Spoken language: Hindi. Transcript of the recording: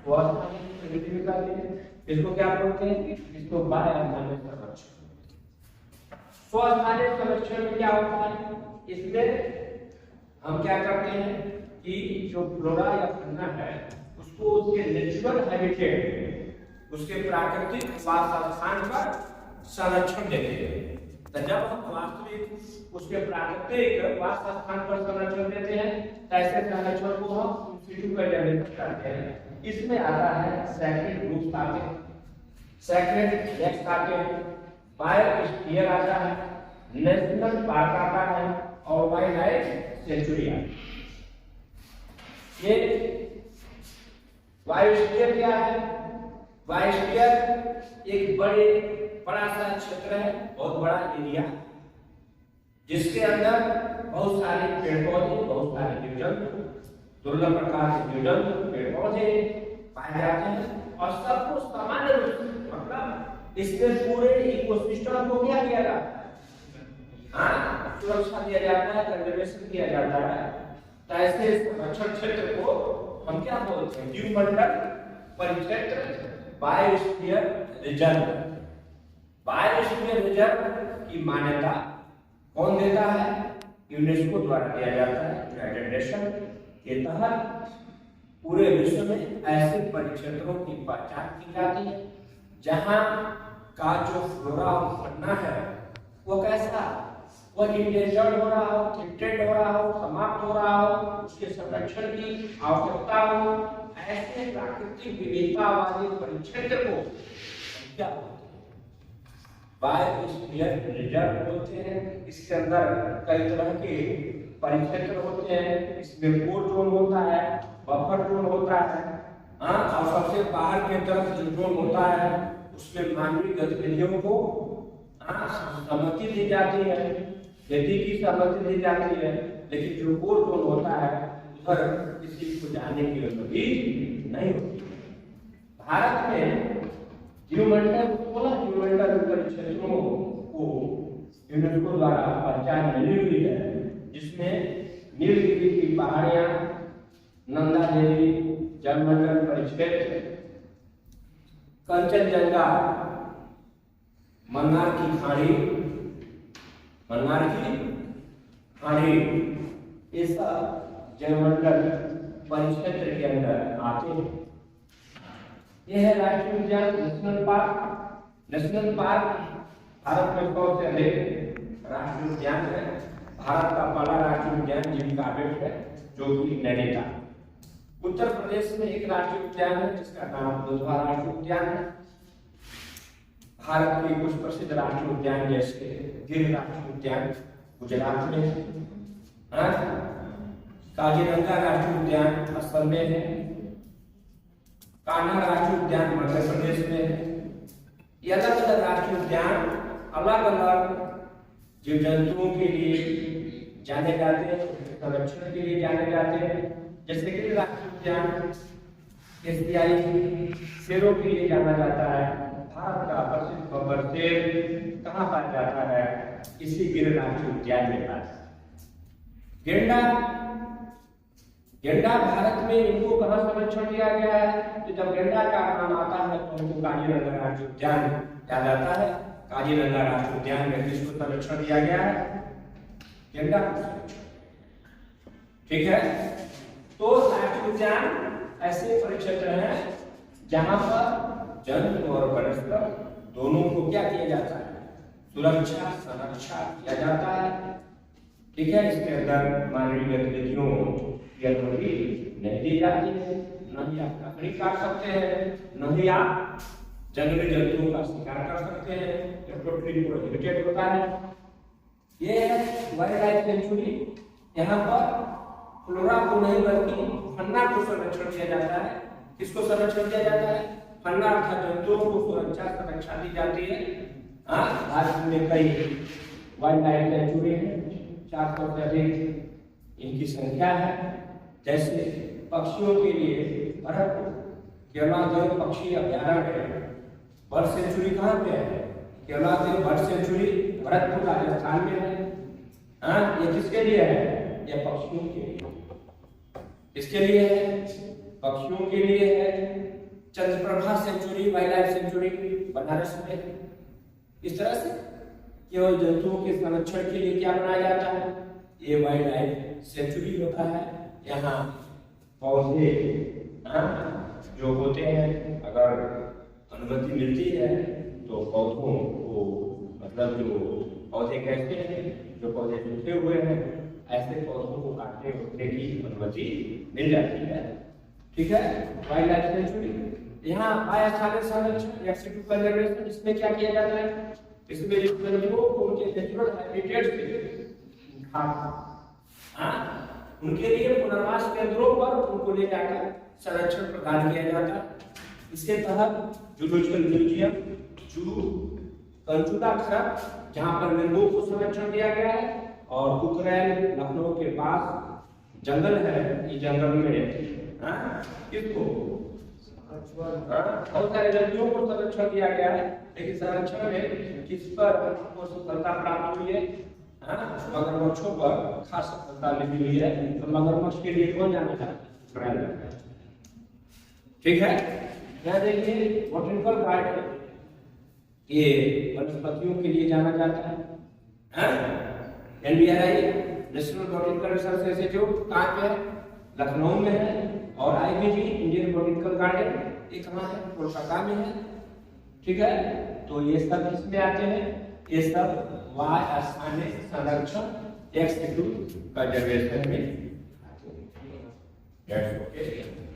स्वास्थानिक प्रगति भी कहते हैं। इसको क्या बोलते हैं? इसको बाह्य संरक्षण। स्वास्थानिक संरक्षण में क्या होता है? इसमें हम क्या करते हैं कि जो फ्लोरा या फौना है उसको उसके नेचुरल हैबिटेट, उसके प्राकृतिक वास स्थान पर संरक्षण देते हैं। तो जब हम वास्तविक उसके प्राकृतिक वास स्थान पर संरक्षण देते हैं तो ऐसे संरक्षण को हम इंस्टीट्यूट पर डेवलप करते हैं। इसमें आता है सैक्रेड ग्रुप्स आते हैं, सैक्रेड लेक्स आते हैं, बायोस्फीयर आता है, नेशनल पार्क आता है और वाइल्ड लाइफ सेंचुरी आता है। ये बायोस्फीयर क्या है? बायोस्फीयर एक बड़ा सा क्षेत्र है, बहुत बड़ा एरिया, जिसके अंदर बहुत सारे पेड़ पौधे, बहुत सारे जीव जंतु, दुर्लभ प्रकार के जीव जंतु, पेड़ पौधे पाए जाते हैं और सबको सामान्य रूप से मतलब इसमें पूरे इकोसिस्टम को क्या किया जाता है? सुरक्षा दिया जाता है, कंजर्वेशन किया जाता है। तो ऐसे संरक्षण क्षेत्र को हम क्या बोलते हैं? जीवमंडल परिक्षेत्र, बायोस्फीयर रिजर्व। बायोस्फीयर रिजर्व की मान्यता कौन देता है? यूनेस्को द्वारा दिया जाता है। यूनाइटेड नेशन के तहत पूरे विश्व में ऐसे परिक्षेत्रों की पहचान की जाती है जहां का जो फ्लोरा और फौना है वो कैसा, वो इंडेंजर्ड हो रहा हो, थ्रेटेड हो रहा हो, समाप्त हो रहा हो, उसके संरक्षण की आवश्यकता हो, ऐसे प्राकृतिक विविधता वाले परिक्षेत्र को क्या बोलते हैं? बायोस्फीयर रिजर्व बोलते हैं। इसके अंदर कई तरह के परिक्षेत्र होते हैं। इसमें कोर जोन होता है, बफर जोन होता है, और सबसे बाहर की तरफ जो जोन होता है उसमें मानवीय गतिविधियों को सहमति दी जाती है, खेती की सहमति दी जाती है, लेकिन जो कोर जोन होता है उधर किसी को जाने की अनुमति नहीं होती। भारत में जीवमंडल परिक्षेत्रों को यूनेस्को द्वारा पहचान मिली हुई है, जिसमें नीलगिरी की पहाड़ियां, नंदा देवी जलमंडल परिक्षेत्र, कंचनजंगा, मन्नार की खाड़ी, ये सब जलमंडल परिक्षेत्र के अंदर आते हैं। यह है राष्ट्रीय उद्यान, national park. National park Bharat में सबसे अधिक राष्ट्रीय उद्यान है। भारत का पहला राष्ट्रीय उद्यान जिम कॉर्बेट है, जो कि नैनीताल। उत्तर प्रदेश में एक राष्ट्रीय उद्यान है जिसका नाम दुधवा राष्ट्रीय उद्यान है। भारत के कुछ प्रसिद्ध राष्ट्रीय उद्यान जैसे गिर राष्ट्रीय उद्यान गुजरात में है, काजीरंगा राष्ट्रीय उद्यान असम में है, कान्हा राष्ट्रीय उद्यान मध्य प्रदेश में है। ये अलग अलग राष्ट्रीय उद्यान अलग अलग जीव जंतुओं के लिए जाने जाते हैं, संरक्षण के लिए जाने जाते हैं। जैसे कि राष्ट्रीय उद्यान एशियाई शेरों के लिए जाना जाता है। भारत का प्रसिद्ध बब्बर शेर कहाँ पाया जाता है? इसी गिर राष्ट्रीय उद्यान में पाया जाता है। गेंडा भारत में इनको कहाँ संरक्षण दिया गया है? तो जब गेंडा का नाम आता है तो उनको काजीरंगा राष्ट्रीय उद्यान याद आता है। काजीरंगा राष्ट्रीय उद्यान में किसको संरक्षण दिया गया है? गेंडा। ठीक है, तो राष्ट्रीय उद्यान ऐसे परिक्षेत्र हैं जहां पर जंतु और वनस्पति दोनों को क्या किया जाता है? सुरक्षा संरक्षा किया जाता है। ठीक है, इसके अंदर मानवीय गतिविधियों की अनुमति नहीं दी जाती है। न ही आप लकड़ी काट सकते हैं, न ही आप जंगली जंतुओं का शिकार कर सकते हैं। ये टोटली प्रोहिबिटेड होता है। ये वाइल्ड लाइफ सेंचुरी, यहाँ पर फ्लोरा को नहीं बल्कि फौना को संरक्षण दिया जाता है। किसको संरक्षण दिया जाता है? फौना अर्थात जंतुओं को सुरक्षा दी जाती है। भारत में कई वाइल्ड लाइफ सेंचुरी है, 400 से अधिक इनकी संख्या है। जैसे पक्षियों के लिए भरतपुर केवलादेव पक्षी अभ्यारण्य है। बर्ड सेंचुरी कहाँ पे है? केवलादेव बर्ड सेंचुरी भरतपुर राजस्थान में है। ये किसके लिए है? ये पक्षियों के लिए। किसके लिए है? पक्षियों के लिए है। Chandraprabha sanctuary, wild life sanctuary Banaras में। इस तरह से केवल जंतुओं के संरक्षण के लिए क्या बनाया जाता है, ये वाइल्ड लाइफ सेंचुरी होता है। यहाँ पौधे जो होते हैं, अगर अनुमति मिलती है तो पौधों को, मतलब जो पौधे कहते हैं, जो पौधे सूखे हुए हैं, ऐसे पौधों को काटने उठने की अनुमति मिल जाती है। ठीक है, वाइल्ड लाइफ सेंचुरी। यहाँ अस्थायी संरक्षण या सिटू कंजर्वेशन, इसमें क्या किया जाता है, इसमें जंतुओं को उनके नेचुरल हैबिटेट से उनके लिए पुनर्वास केंद्रों पर उनको ले जाकर संरक्षण प्रदान किया जाता है। इसके तहत जूलॉजिकल म्यूजियम, जू, कंचुला खरब, जहां पर मेंढकों को संरक्षण दिया गया है, और कुकरैल लखनऊ के पास जंगल है, इस जंगल में इसको बहुत सारे जंतुओं को संरक्षण दिया गया है। लेकिन संरक्षण में किस पर हमको सफलता प्राप्त हुई है, मगरमच्छों पर खास सफलता मिली हुई है। तो मगरमच्छ के लिए कौन जाना चाहता है, ठीक है। यहाँ देखिए बॉटनिकल गार्डन, ये वनस्पतियों के लिए जाना जाता है। NBRI national botanical research institute कहाँ पे है, लखनऊ में है। और IBG इंडियन बॉटनिकल गार्डन ये कहाँ है, कोलकाता में है। ठीक है, तो ये सब इसमें आते हैं, ये सब अस्थायी संरक्षण एक्स कंजर्वेशन में आते हैं।